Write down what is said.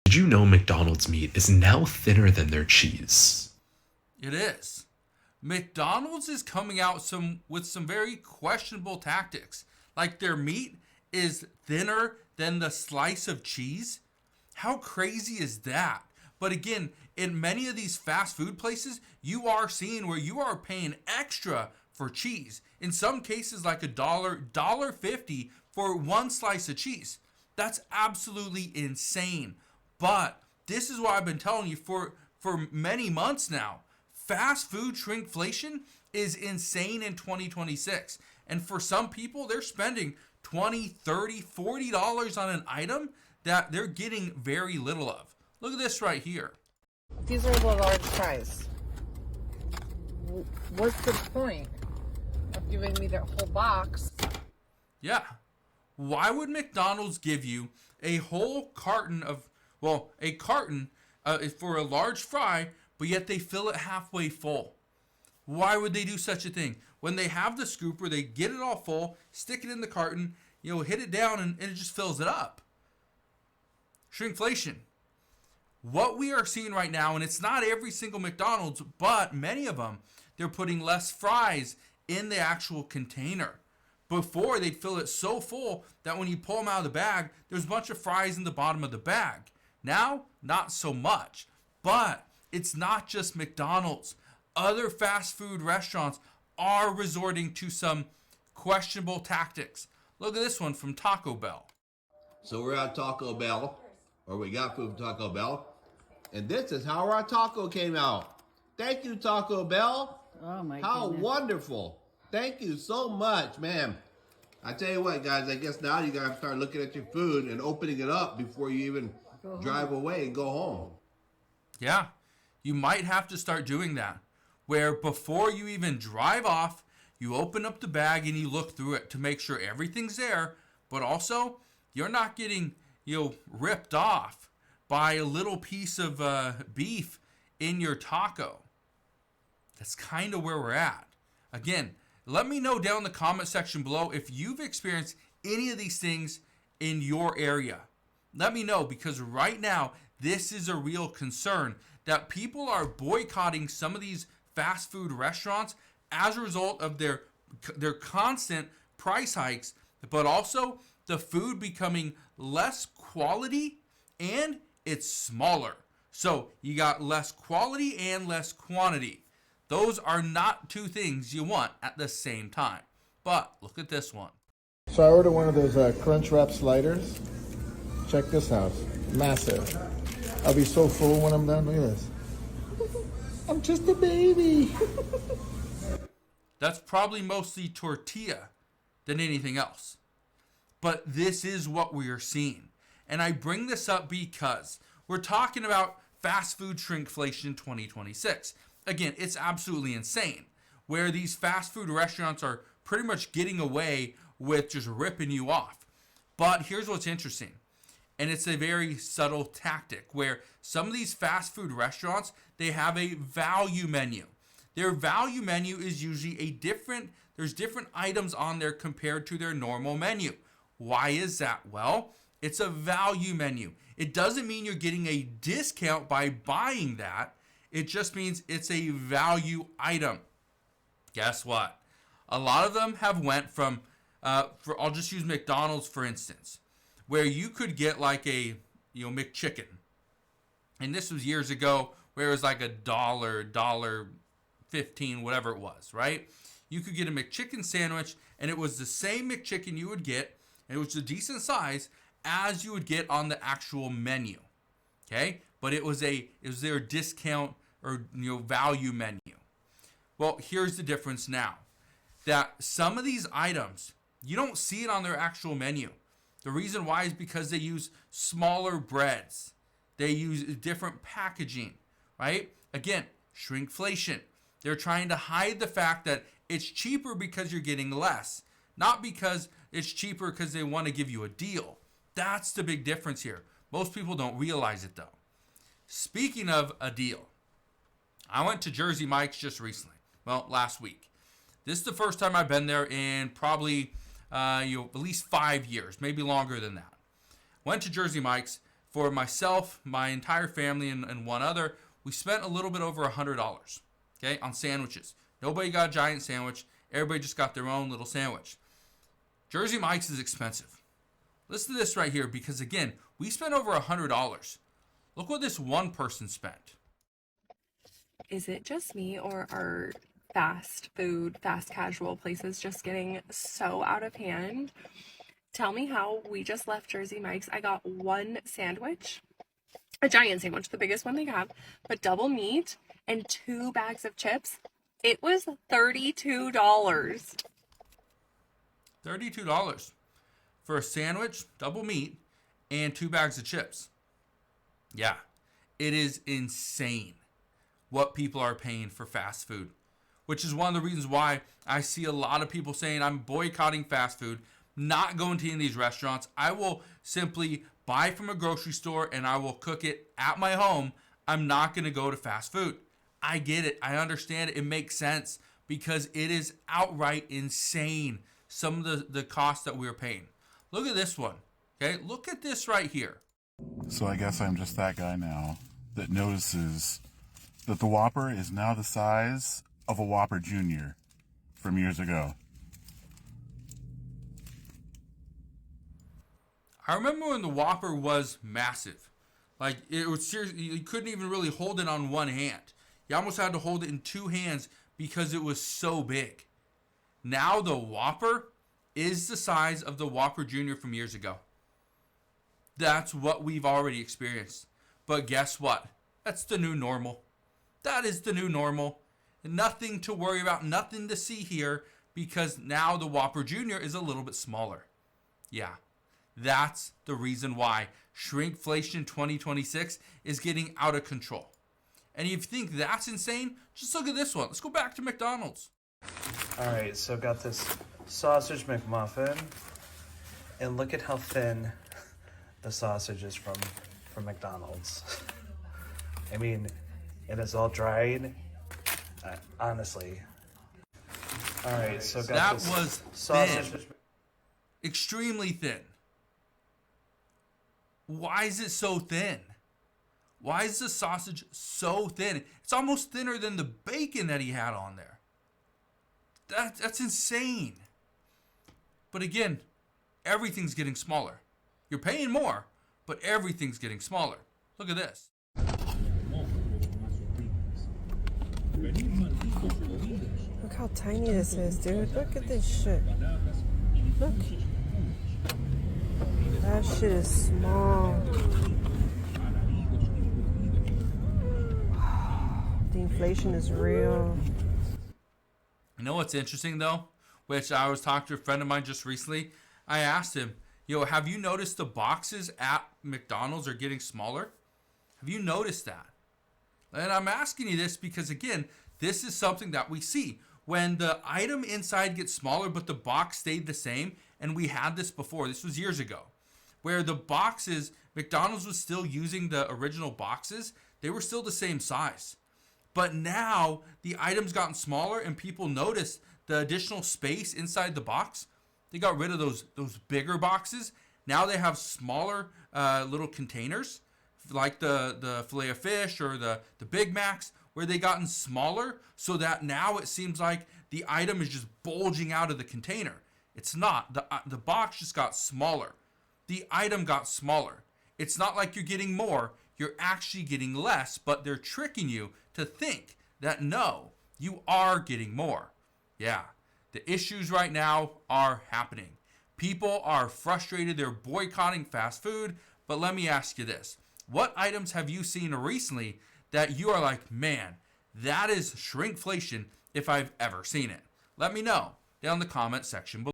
Did you know McDonald's meat is now thinner than their cheese? It is. McDonald's is coming out with some very questionable tactics. Like their meat is thinner than the slice of cheese. How crazy is that? But again, in many of these fast food places, you are seeing where you are paying extra for cheese. In some cases, like $1, 50 for one slice of cheese. That's absolutely insane. But this is what I've been telling you for many months now. Fast food shrinkflation is insane in 2026. And for some people, they're spending $20, $30, $40 on an item that they're getting very little of. Look at this right here. These are the large fries. What's the point of giving me that whole box? Yeah. Why would McDonald's give you a whole carton of, a carton for a large fry, but yet they fill it halfway full? Why would they do such a thing? When they have the scooper, they get it all full, stick it in the carton, hit it down, and it just fills it up. Shrinkflation. What we are seeing right now, and it's not every single McDonald's, but many of them, they're putting less fries in the actual container. Before, they'd fill it so full that when you pull them out of the bag, there's a bunch of fries in the bottom of the bag. Now, not so much. But it's not just McDonald's. Other fast food restaurants are resorting to some questionable tactics. Look at this one from Taco Bell. So we're at Taco Bell, or we got food from Taco Bell, and this is how our taco came out. Thank you, Taco Bell. Oh my How goodness. wonderful. Thank you so much, man. I tell you what, guys, I guess now you gotta start looking at your food and opening it up before you even drive away and go home. Yeah, you might have to start doing that. Where before you even drive off, you open up the bag and you look through it to make sure everything's there, but also you're not getting ripped off by a little piece of beef in your taco. That's kind of where we're at. Again, let me know down in the comment section below if you've experienced any of these things in your area. Let me know, because right now this is a real concern that people are boycotting some of these fast food restaurants as a result of their constant price hikes, but also the food becoming less quality and it's smaller. So you got less quality and less quantity. Those are not two things you want at the same time. But look at this one. So I ordered one of those crunch wrap sliders. Check this out. Massive. I'll be so full when I'm done. Look at this. I'm just a baby. That's probably mostly tortilla than anything else. But this is what we are seeing. And I bring this up because we're talking about fast food shrinkflation 2026. Again, it's absolutely insane where these fast food restaurants are pretty much getting away with just ripping you off. But here's what's interesting. And it's a very subtle tactic where some of these fast food restaurants, they have a value menu. Their value menu is usually there's different items on there compared to their normal menu. Why is that? Well, it's a value menu. It doesn't mean you're getting a discount by buying that. It just means it's a value item. Guess what? A lot of them have went from, I'll just use McDonald's for instance, where you could get like a McChicken. And this was years ago where it was like $1.15, whatever it was, right? You could get a McChicken sandwich and it was the same McChicken you would get, and it was a decent size as you would get on the actual menu. Okay? But it was their discount or value menu. Well, here's the difference now. That some of these items, you don't see it on their actual menu. The reason why is because they use smaller breads. They use different packaging, right? Again, shrinkflation. They're trying to hide the fact that it's cheaper because you're getting less, not because it's cheaper because they want to give you a deal. That's the big difference here. Most people don't realize it though. Speaking of a deal, I went to Jersey Mike's just recently. Well, last week. This is the first time I've been there in probably at least 5 years, maybe longer than that. Went to Jersey Mike's for myself, my entire family, and one other, we spent a little bit over $100, okay, on sandwiches. Nobody got a giant sandwich. Everybody just got their own little sandwich. Jersey Mike's is expensive. Listen to this right here, because again, we spent over $100. Look what this one person spent. Is it just me, or are fast food, fast casual places just getting so out of hand? Tell me how. We just left Jersey Mike's. I got one sandwich, a giant sandwich, the biggest one they have, but double meat and 2 bags of chips. It was $32. $32 for a sandwich, double meat, and 2 bags of chips. Yeah, it is insane what people are paying for fast food, which is one of the reasons why I see a lot of people saying I'm boycotting fast food, not going to any of these restaurants. I will simply buy from a grocery store and I will cook it at my home. I'm not going to go to fast food. I get it. I understand it. It makes sense because it is outright insane, some of the costs that we're paying. Look at this one. Okay, look at this right here. So I guess I'm just that guy now that notices that the Whopper is now the size of a Whopper Jr. from years ago. I remember when the Whopper was massive. Like, it was seriously, you couldn't even really hold it on one hand. You almost had to hold it in 2 hands because it was so big. Now the Whopper is the size of the Whopper Jr. from years ago. That's what we've already experienced. But guess what? That's the new normal. That is the new normal. Nothing to worry about, nothing to see here, because now the Whopper Jr. is a little bit smaller. Yeah, that's the reason why Shrinkflation 2026 is getting out of control. And if you think that's insane, just look at this one. Let's go back to McDonald's. All right, so got this sausage McMuffin, and look at how thin the sausage is from McDonald's. I mean, it is all dried. Honestly. All right, so got that this was sausage. thin. Extremely thin. Why is it so thin? Why is the sausage so thin? It's almost thinner than the bacon that he had on there. That's insane. But again, everything's getting smaller. You're paying more, but everything's getting smaller. Look at this. Look how tiny this is, dude. Look at this shit. Look. That shit is small. The inflation is real. You know what's interesting though? Which I was talking to a friend of mine just recently. I asked him, have you noticed the boxes at McDonald's are getting smaller? Have you noticed that? And I'm asking you this because, again, this is something that we see. When the item inside gets smaller, but the box stayed the same, and we had this before. This was years ago, where the boxes, McDonald's was still using the original boxes. They were still the same size. But now the items gotten smaller, and people noticed the additional space inside the box. They got rid of those bigger boxes. Now they have smaller little containers, like the filet of fish or the Big Macs, where they gotten smaller, so that now it seems like the item is just bulging out of the container. It's not. The box just got smaller. The item got smaller. It's not like you're getting more. You're actually getting less, but they're tricking you to think that no, you are getting more. Yeah, the issues right now are happening. People are frustrated. They're boycotting fast food. But let me ask you this. What items have you seen recently that you are like, man, that is shrinkflation if I've ever seen it? Let me know down in the comment section below.